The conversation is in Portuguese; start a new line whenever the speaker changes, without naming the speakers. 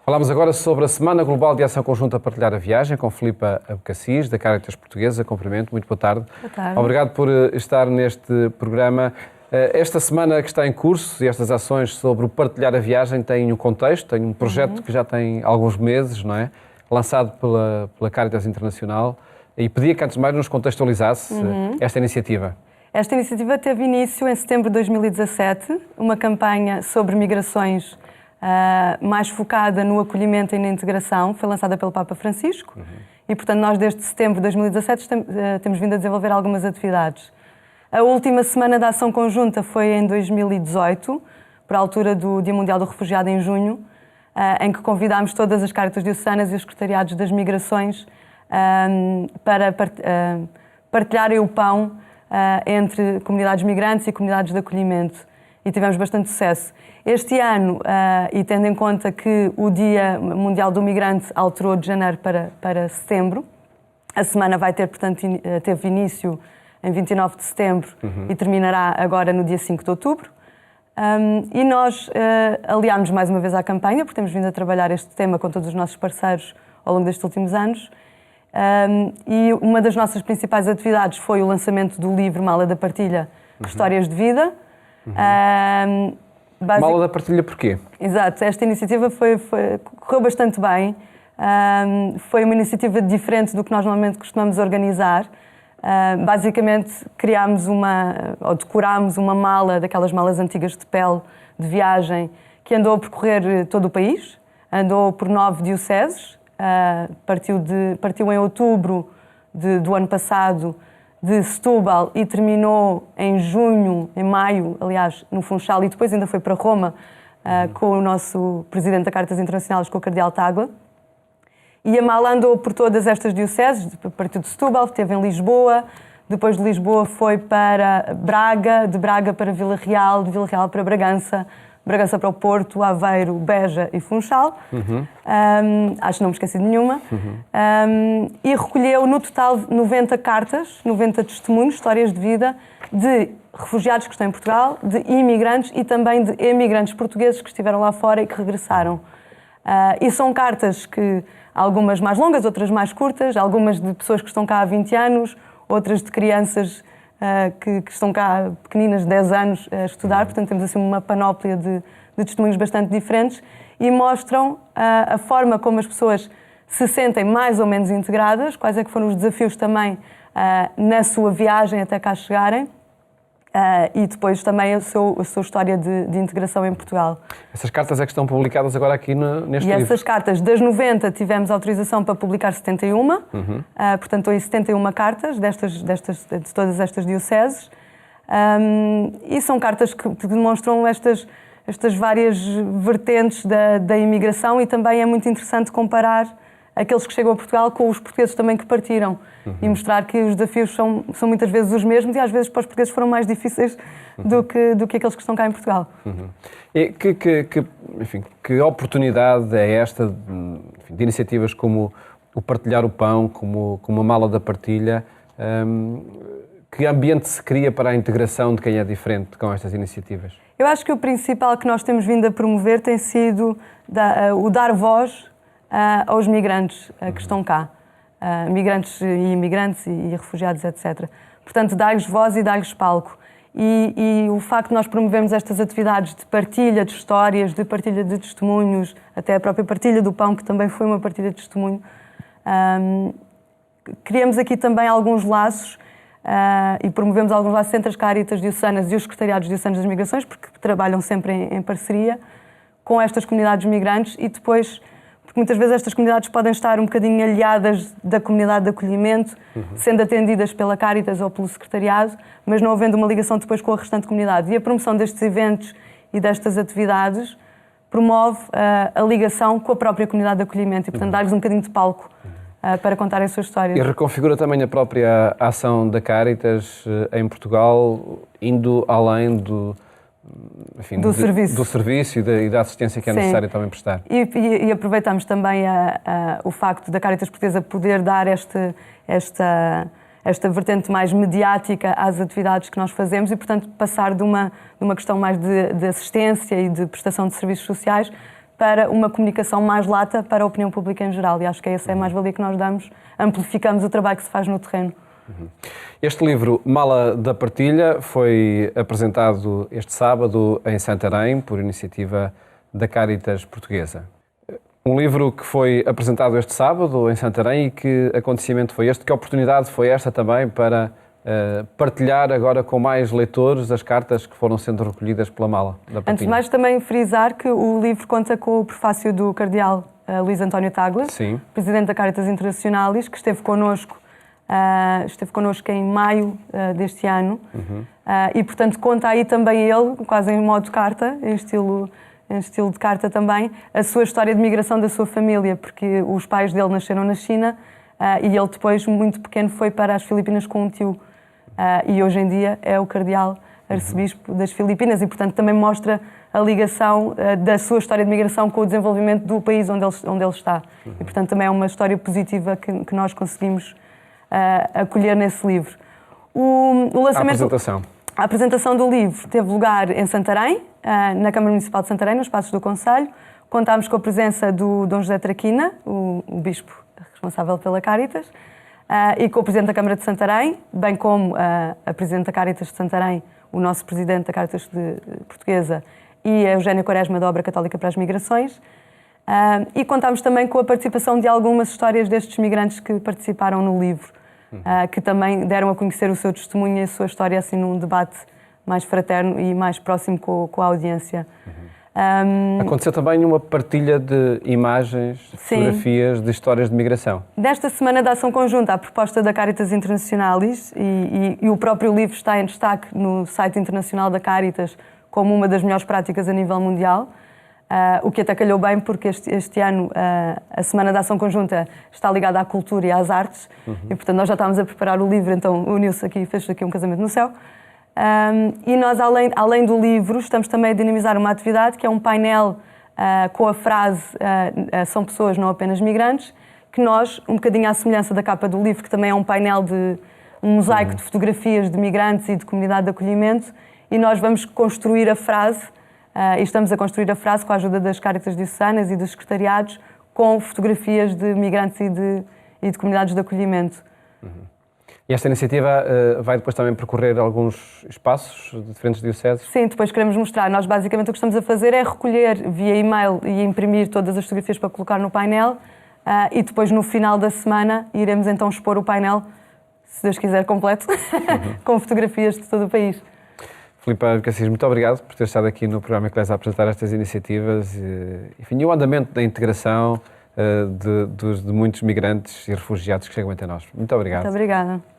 Falamos agora sobre a Semana Global de Ação Conjunta Partilhar a Viagem, com Filipa Abcacis, da Caritas Portuguesa. Cumprimento, muito boa tarde.
Boa tarde.
Obrigado por estar neste programa. Esta semana que está em curso e estas ações sobre o Partilhar a Viagem têm um contexto, tem um projeto que já tem alguns meses, não é? Lançado pela Caritas Internacional, e pedia que antes de mais nos contextualizasse esta iniciativa.
Esta iniciativa teve início em setembro de 2017, uma campanha sobre migrações mais focada no acolhimento e na integração, foi lançada pelo Papa Francisco e, portanto, nós desde setembro de 2017 temos vindo a desenvolver algumas atividades. A última Semana da Ação Conjunta foi em 2018, por altura do Dia Mundial do Refugiado em junho, em que convidámos todas as Caritas diocesanas e os secretariados das migrações para partilharem o pão entre comunidades migrantes e comunidades de acolhimento. E tivemos bastante sucesso. Este ano, e tendo em conta que o Dia Mundial do Migrante alterou de janeiro para setembro, a semana vai ter, portanto, teve início em 29 de setembro e terminará agora no dia 5 de outubro. E nós aliámos mais uma vez à campanha, porque temos vindo a trabalhar este tema com todos os nossos parceiros ao longo destes últimos anos. E uma das nossas principais atividades foi o lançamento do livro Mala da Partilha, Histórias de Vida.
Mala da Partilha porquê?
Exato, esta iniciativa correu bastante bem. Foi uma iniciativa diferente do que nós normalmente costumamos organizar. Basicamente decorámos uma mala, daquelas malas antigas de pele de viagem, que andou a percorrer todo o país, andou por 9 dioceses, partiu em outubro do ano passado de Setúbal e terminou em maio, aliás, no Funchal, e depois ainda foi para Roma com o nosso presidente da Caritas Internacionais, com o Cardeal Tagle. E a mala andou por todas estas dioceses, partiu de Setúbal, esteve em Lisboa, depois de Lisboa foi para Braga, de Braga para Vila Real, de Vila Real para Bragança, Bragança para o Porto, Aveiro, Beja e Funchal. Acho que não me esqueci de nenhuma. E recolheu no total 90 cartas, 90 testemunhos, histórias de vida de refugiados que estão em Portugal, de imigrantes e também de emigrantes portugueses que estiveram lá fora e que regressaram. E são cartas que, algumas mais longas, outras mais curtas, algumas de pessoas que estão cá há 20 anos, outras de crianças que estão cá pequeninas, de 10 anos, a estudar. Portanto, temos assim uma panóplia de testemunhos bastante diferentes e mostram a forma como as pessoas se sentem mais ou menos integradas, quais é que foram os desafios também na sua viagem até cá chegarem. E depois também a sua história de integração em Portugal.
Essas cartas é que estão publicadas agora aqui neste livro?
E essas cartas, das 90, tivemos autorização para publicar 71. Portanto, estão aí 71 cartas de todas estas dioceses. E são cartas que demonstram estas várias vertentes da imigração, e também é muito interessante comparar aqueles que chegam a Portugal com os portugueses também que partiram e mostrar que os desafios são muitas vezes os mesmos e às vezes para os portugueses foram mais difíceis do que aqueles que estão cá em Portugal.
E que oportunidade é esta de iniciativas como o Partilhar o Pão, como a Mala da Partilha? Que ambiente se cria para a integração de quem é diferente com estas iniciativas? Eu
acho que o principal que nós temos vindo a promover tem sido o dar voz aos migrantes que estão cá, migrantes e imigrantes e refugiados, etc. Portanto, dar-lhes voz e dar-lhes palco. E o facto de nós promovermos estas atividades de partilha de histórias, de partilha de testemunhos, até a própria partilha do pão, que também foi uma partilha de testemunho, criamos aqui também alguns laços e promovemos alguns laços entre as Caritas diocesanas e os secretariados diocesanos das migrações, porque trabalham sempre em parceria com estas comunidades migrantes, e depois, porque muitas vezes estas comunidades podem estar um bocadinho aliadas da comunidade de acolhimento, sendo atendidas pela Caritas ou pelo secretariado, mas não havendo uma ligação depois com a restante comunidade. E a promoção destes eventos e destas atividades promove a ligação com a própria comunidade de acolhimento e, portanto, dar-lhes um bocadinho de palco para contarem as suas histórias.
E reconfigura também a própria ação da Caritas em Portugal, indo além do serviço e da assistência que é necessário também prestar.
E aproveitamos também o facto da Caritas Portuguesa poder dar esta vertente mais mediática às atividades que nós fazemos e, portanto, passar de uma questão mais de assistência e de prestação de serviços sociais para uma comunicação mais lata para a opinião pública em geral. E acho que essa é a mais-valia que nós damos, amplificamos o trabalho que se faz no terreno.
Este livro, Mala da Partilha, foi apresentado este sábado em Santarém, por iniciativa da Cáritas Portuguesa. Um livro que foi apresentado este sábado em Santarém, e que acontecimento foi este? Que oportunidade foi esta também para partilhar agora com mais leitores as cartas que foram sendo recolhidas pela Mala da Partilha?
Antes de mais, também frisar que o livro conta com o prefácio do cardeal Luís António Tagle,
Sim.
presidente da Cáritas Internacionalis, que esteve connosco em maio deste ano. E, portanto, conta aí também ele, quase em modo carta, em estilo de carta também, a sua história de migração da sua família, porque os pais dele nasceram na China e ele depois, muito pequeno, foi para as Filipinas com um tio. E hoje em dia é o cardeal arcebispo das Filipinas e, portanto, também mostra a ligação da sua história de migração com o desenvolvimento do país onde ele está. E, portanto, também é uma história positiva que nós conseguimos acolher nesse livro. O lançamento, a apresentação do livro teve lugar em Santarém, na Câmara Municipal de Santarém, nos Passos do Concelho. Contámos com a presença do Dom José Traquina, o bispo responsável pela Cáritas, e com o Presidente da Câmara de Santarém, bem como a Presidente da Cáritas de Santarém, o nosso Presidente da Cáritas Portuguesa e a Eugénia Quaresma da Obra Católica para as Migrações. E contámos também com a participação de algumas histórias destes migrantes que participaram no livro, que também deram a conhecer o seu testemunho e a sua história assim num debate mais fraterno e mais próximo com a audiência.
Aconteceu também uma partilha de imagens, de fotografias de histórias de migração. Nesta
Semana da Ação Conjunta, a proposta da Cáritas Internacionalis e o próprio livro está em destaque no site internacional da Cáritas como uma das melhores práticas a nível mundial, o que até calhou bem porque este ano a Semana da Ação Conjunta está ligada à cultura e às artes e, portanto, nós já estávamos a preparar o livro, então uniu-se aqui, fez aqui um casamento no céu. E nós, além do livro, estamos também a dinamizar uma atividade que é um painel com a frase são pessoas, não apenas migrantes, que nós, um bocadinho à semelhança da capa do livro, que também é um painel de um mosaico de fotografias de migrantes e de comunidade de acolhimento, e nós vamos construir a frase, e estamos a construir a frase com a ajuda das Cáritas diocesanas e dos secretariados, com fotografias de migrantes e de comunidades de acolhimento.
E esta iniciativa vai depois também percorrer alguns espaços de diferentes dioceses?
Sim, depois queremos mostrar. Nós basicamente o que estamos a fazer é recolher via e-mail e imprimir todas as fotografias para colocar no painel e depois no final da semana iremos então expor o painel, se Deus quiser, completo, com fotografias de todo o país.
Filipe Cassis, muito obrigado por ter estado aqui no programa Eclésia a apresentar estas iniciativas e o andamento da integração de muitos migrantes e refugiados que chegam até nós. Muito obrigado.
Muito obrigada.